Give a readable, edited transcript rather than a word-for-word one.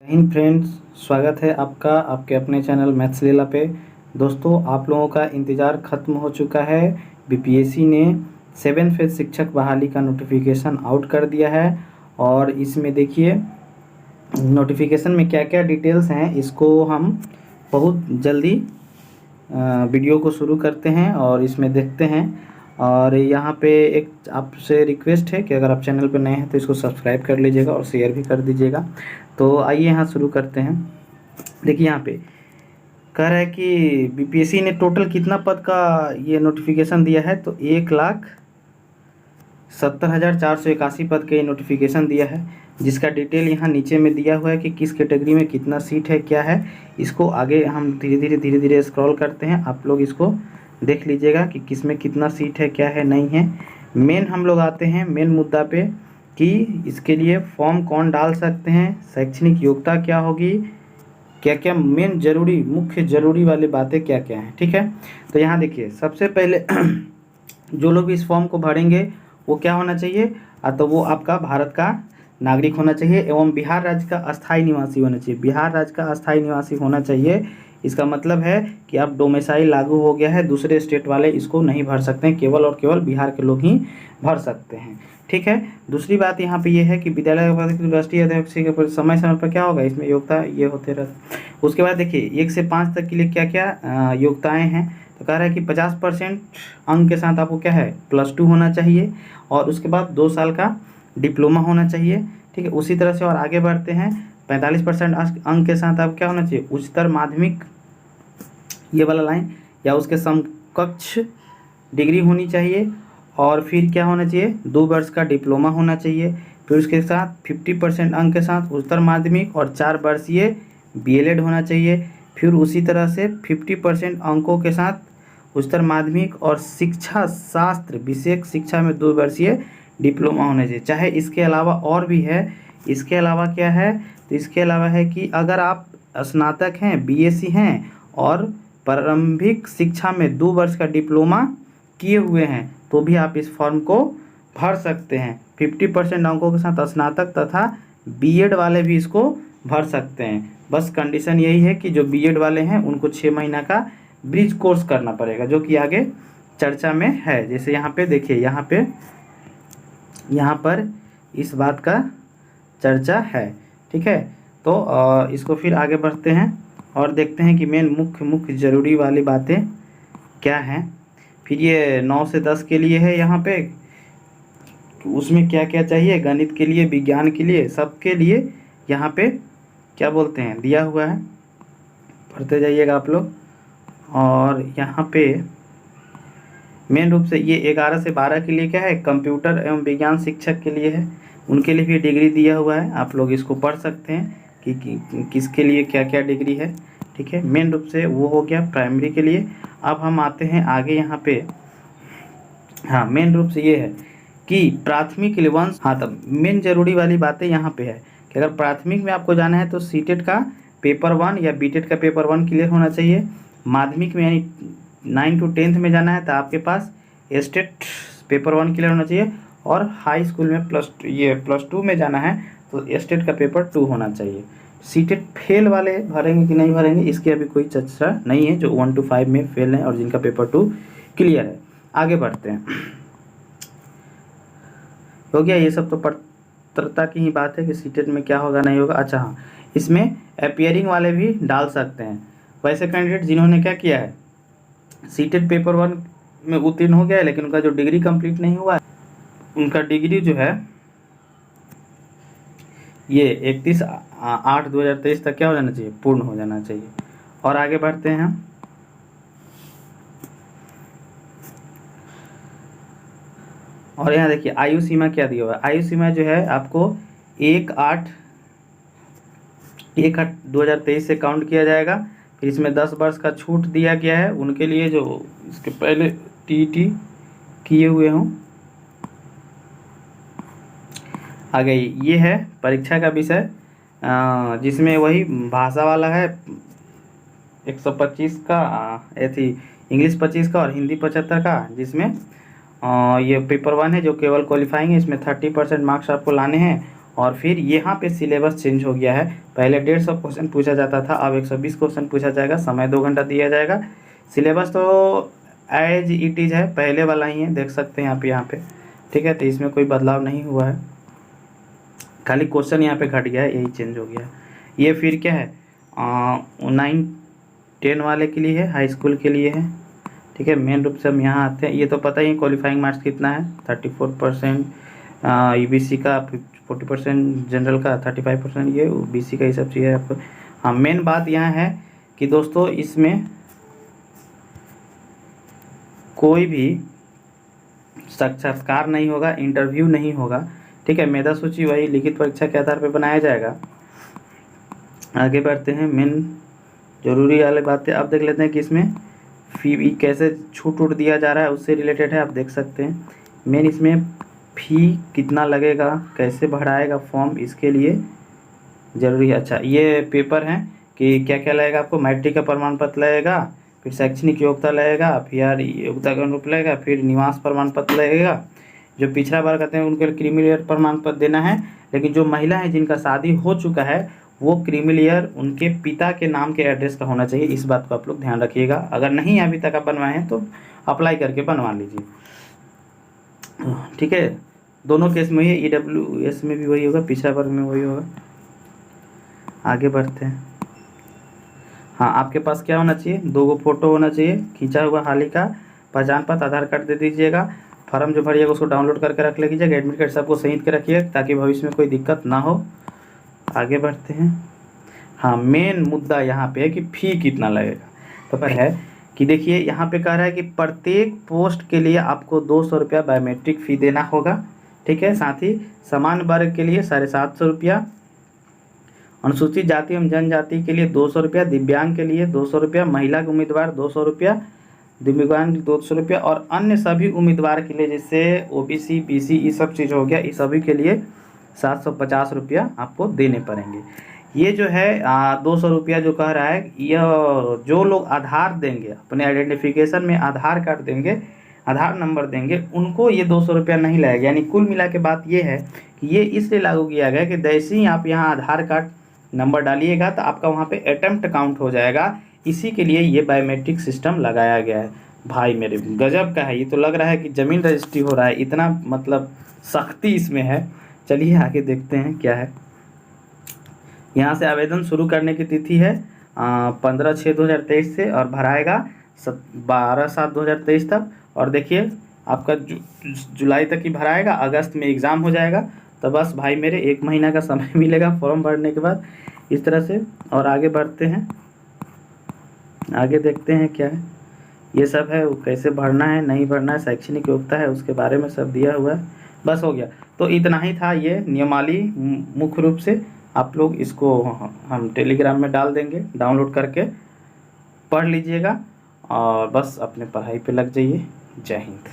Hind friends, स्वागत है आपका आपके अपने चैनल मैथ्स लीला पे। दोस्तों, आप लोगों का इंतज़ार ख़त्म हो चुका है। बीपीएससी ने 7th फेज शिक्षक बहाली का नोटिफिकेशन आउट कर दिया है और इसमें देखिए नोटिफिकेशन में क्या क्या डिटेल्स हैं, इसको हम बहुत जल्दी वीडियो को शुरू करते हैं और इसमें देखते हैं। और यहाँ पे एक आपसे रिक्वेस्ट है कि अगर आप चैनल पर नए हैं तो इसको सब्सक्राइब कर लीजिएगा और शेयर भी कर दीजिएगा। तो आइए यहाँ शुरू करते हैं। देखिए यहाँ पे कह रहा है कि बीपीएससी ने टोटल कितना पद का ये नोटिफिकेशन दिया है, तो 1,70,481 पद का ये नोटिफिकेशन दिया है, जिसका डिटेल यहाँ नीचे में दिया हुआ है कि किस कैटेगरी में कितना सीट है, क्या है। इसको आगे हम धीरे धीरे स्क्रॉल करते हैं, आप लोग इसको देख लीजिएगा कि किस में कितना सीट है, क्या है, नहीं है। मेन हम लोग आते हैं मेन मुद्दा पे कि इसके लिए फॉर्म कौन डाल सकते हैं, शैक्षणिक योग्यता क्या होगी, क्या क्या मेन जरूरी मुख्य जरूरी वाली बातें क्या क्या हैं। ठीक है, तो यहाँ देखिए सबसे पहले जो लोग इस फॉर्म को भरेंगे वो क्या होना चाहिए, तो वो आपका भारत का नागरिक होना चाहिए एवं बिहार राज्य का अस्थायी निवासी होना चाहिए। बिहार राज्य का अस्थायी निवासी होना चाहिए, इसका मतलब है कि अब डोमिसाइल लागू हो गया है, दूसरे स्टेट वाले इसको नहीं भर सकते हैं, केवल और केवल बिहार के लोग ही भर सकते हैं। ठीक है, दूसरी बात यहाँ पे ये है कि विद्यालय राष्ट्रीय अध्यक्ष के समय समय पर क्या होगा, इसमें योग्यता ये होते रहते। उसके बाद देखिए 1 से 5 तक के लिए क्या क्या योग्यताएँ हैं, तो कह रहा है कि 50% अंक के साथ आपको क्या है +2 होना चाहिए और उसके बाद 2 साल का डिप्लोमा होना चाहिए। ठीक है, उसी तरह से और आगे बढ़ते हैं, 45% अंक के साथ आप क्या होना चाहिए, उच्चतर माध्यमिक ये वाला लाइन या उसके समकक्ष डिग्री होनी चाहिए। और फिर क्या होना चाहिए, 2 वर्ष का डिप्लोमा होना चाहिए। फिर उसके साथ 50% अंक के साथ उच्चतर माध्यमिक और 4 वर्षीय बीएलएड होना चाहिए। फिर उसी तरह से 50% अंकों के साथ उच्चतर माध्यमिक और शिक्षा शास्त्र विशेष शिक्षा में 2 वर्षीय डिप्लोमा होना चाहिए। चाहे इसके अलावा और भी है, इसके अलावा क्या है, तो इसके अलावा है कि अगर आप स्नातक हैं, बीएससी हैं और प्रारंभिक शिक्षा में 2 वर्ष का डिप्लोमा किए हुए हैं तो भी आप इस फॉर्म को भर सकते हैं। 50% अंकों के साथ स्नातक तथा बीएड वाले भी इसको भर सकते हैं। बस कंडीशन यही है कि जो बीएड वाले हैं उनको 6 महीना का ब्रिज कोर्स करना पड़ेगा, जो कि आगे चर्चा में है। जैसे यहाँ पे देखिए, यहाँ पर इस बात का चर्चा है। ठीक है, तो इसको फिर आगे बढ़ते हैं और देखते हैं कि मेन मुख्य ज़रूरी वाली बातें क्या हैं। फिर ये 9 से 10 के लिए है, यहाँ पे उसमें क्या क्या चाहिए, गणित के लिए, विज्ञान के लिए, सबके लिए यहाँ पे क्या बोलते हैं दिया हुआ है, पढ़ते जाइएगा आप लोग। और यहाँ पे मेन रूप से ये 11 से 12 के लिए क्या है, कंप्यूटर एवं विज्ञान शिक्षक के लिए है, उनके लिए भी डिग्री दिया हुआ है। आप लोग इसको पढ़ सकते हैं कि किसके लिए क्या क्या डिग्री है। ठीक है, मेन रूप से वो हो गया प्राइमरी के लिए। अब हम आते हैं आगे यहाँ पे, हाँ मेन रूप से ये है कि प्राथमिक के लिए वंश, हाँ तब मेन जरूरी वाली बातें यहाँ पे है कि अगर प्राथमिक में आपको जाना है तो सीटेट का पेपर 1 या बीटेट का पेपर 1 क्लियर होना चाहिए। माध्यमिक में यानी 9 to 10th में जाना है तो आपके पास स्टेट पेपर 1 क्लियर होना चाहिए और हाई स्कूल में +2 में जाना है तो स्टेट का पेपर 2 होना चाहिए। सीटेट फेल वाले भरेंगे कि नहीं भरेंगे इसकी अभी कोई चर्चा नहीं है, जो 1 to 5 में फेल हैं और जिनका पेपर 2 क्लियर है। आगे बढ़ते हैं, हो गया ये सब तो पात्रता की ही बात है कि सीटेट में क्या होगा नहीं होगा। अच्छा हाँ, इसमें अपीयरिंग वाले भी डाल सकते हैं। वैसे कैंडिडेट जिन्होंने क्या किया है, सीटेट पेपर 1 में उत्तीर्ण हो गया है लेकिन उनका जो डिग्री कंप्लीट नहीं हुआ है, उनका डिग्री जो है ये 31/8/2023 तक क्या हो जाना चाहिए, पूर्ण हो जाना चाहिए। और आगे बढ़ते हैं, और यहाँ देखिए आयु सीमा क्या दिया हुआ है। आयु सीमा जो है आपको 1/8/2023 से काउंट किया जाएगा। फिर इसमें 10 वर्ष का छूट दिया गया है उनके लिए जो इसके पहले टीईटी किए हुए हों। आगे ये है परीक्षा का विषय, जिसमें वही भाषा वाला है 125 का, ऐसी इंग्लिश 25 का और हिंदी 75 का, जिसमें ये पेपर 1 है जो केवल क्वालिफाइंग है। इसमें 30% मार्क्स आपको लाने हैं और फिर यहाँ पे सिलेबस चेंज हो गया है। पहले 150 क्वेश्चन पूछा जाता था, अब 120 क्वेश्चन पूछा जाएगा, समय 2 घंटा दिया जाएगा। सिलेबस तो एज इट इज़ है, पहले वाला ही है, देख सकते हैं आप यहाँ पे, ठीक है। तो इसमें कोई बदलाव नहीं हुआ है, खाली क्वेश्चन यहाँ पे घट गया है, यही चेंज हो गया है। ये फिर क्या है 9-10 वाले के लिए है, हाई स्कूल के लिए है, ठीक है। मेन रूप से हम यहाँ आते हैं। ये तो पता ही क्वालिफाइंग मार्क्स कितना है, 34%, ईबीसी का 40%, जनरल का 35%, ये बीसी का ये सब चीज़ है आपको। हाँ, मेन बात यहाँ है कि दोस्तों इसमें कोई भी साक्षात्कार नहीं होगा, इंटरव्यू नहीं होगा, ठीक है। मेधा सूची वही लिखित परीक्षा के आधार पर बनाया जाएगा। आगे बढ़ते हैं, मेन जरूरी वाली बातें अब देख लेते हैं कि इसमें फी कैसे छूट दिया जा रहा है, उससे रिलेटेड है, आप देख सकते हैं। मेन इसमें फ़ी कितना लगेगा, कैसे भराएगा फॉर्म, इसके लिए ज़रूरी है। अच्छा, ये पेपर हैं कि क्या क्या लगेगा आपको, मैट्रिक का प्रमाण पत्र लगेगा, फिर शैक्षणिक योग्यता लगेगा, फिर योग्यता का अनुरूप लगेगा, फिर निवास प्रमाण पत्र लगेगा। जो पिछड़ा वर्ग करते हैं उनके लिए क्रीमी लेयर प्रमाण पत्र देना है, लेकिन जो महिला है जिनका शादी हो चुका है वो क्रीमी लेयर उनके पिता के नाम के एड्रेस का होना चाहिए। इस बात को आप लोग ध्यान रखिएगा। अगर नहीं अभी तक आप बनवाए हैं तो अप्लाई करके बनवा लीजिए, ठीक है। दोनों केस में ही EWS में भी वही होगा, पिछड़ा वर्ग में वही होगा। आगे बढ़ते हैं। हाँ, आपके पास क्या होना चाहिए, 2 फोटो होना चाहिए, खींचा हुआ हाल ही का, पहचान पत्र, आधार कार्ड दे दीजिएगा। फॉर्म जो भरिएगा उसको डाउनलोड करके रख लीजिएगा, एडमिट कार्ड सबको सहित के रखिए ताकि भविष्य में कोई दिक्कत ना हो। आगे बढ़ते हैं। हाँ, मेन मुद्दा यहाँ पे है कि फ़ी कितना लगेगा। तो पर है कि देखिए यहाँ पे कह रहा है कि प्रत्येक पोस्ट के लिए आपको 200 रुपया बायोमेट्रिक फ़ी देना होगा, ठीक है। साथ ही समान वर्ग के लिए 750 रुपया, अनुसूचित जाति एवं जनजाति के लिए 200 रुपया, दिव्यांग के लिए 200 रुपया, महिला के उम्मीदवार 200 रुपया, दिव्यांग 200 रुपया, और अन्य सभी उम्मीदवार के लिए जैसे OBC BC ये सब चीज़ हो गया, इस सभी के लिए 750 रुपया आपको देने पड़ेंगे। ये जो है 200 रुपया जो कह रहा है, यह जो लोग आधार देंगे, अपने आइडेंटिफिकेशन में आधार कार्ड देंगे, आधार नंबर देंगे, उनको ये 200 रुपया नहीं लगेगा। यानी कुल मिला के बात ये है कि ये इसलिए लागू किया गया कि जैसे ही आप यहाँ आधार कार्ड नंबर डालिएगा तो आपका वहाँ पे अटेम्प्ट काउंट हो जाएगा। इसी के लिए ये बायोमेट्रिक सिस्टम लगाया गया है। भाई मेरे गजब का है, ये तो लग रहा है कि ज़मीन रजिस्ट्री हो रहा है, इतना मतलब सख्ती इसमें है। चलिए आगे देखते हैं क्या है। यहाँ से आवेदन शुरू करने की तिथि है 15/6/2023 से, और भराएगा 12/7/2023 तक। और देखिए आपका जुलाई तक ही भराएगा, अगस्त में एग्ज़ाम हो जाएगा। तो बस भाई मेरे 1 महीना का समय मिलेगा फॉर्म भरने के बाद, इस तरह से। और आगे बढ़ते हैं, आगे देखते हैं क्या है। ये सब है, वो कैसे भरना है, नहीं भरना है, शैक्षणिक योग्यता है, उसके बारे में सब दिया हुआ है। बस हो गया, तो इतना ही था ये नियमावली। मुख्य रूप से आप लोग इसको हम टेलीग्राम में डाल देंगे, डाउनलोड करके पढ़ लीजिएगा और बस अपने पढ़ाई पे लग जाइए। जय हिंद।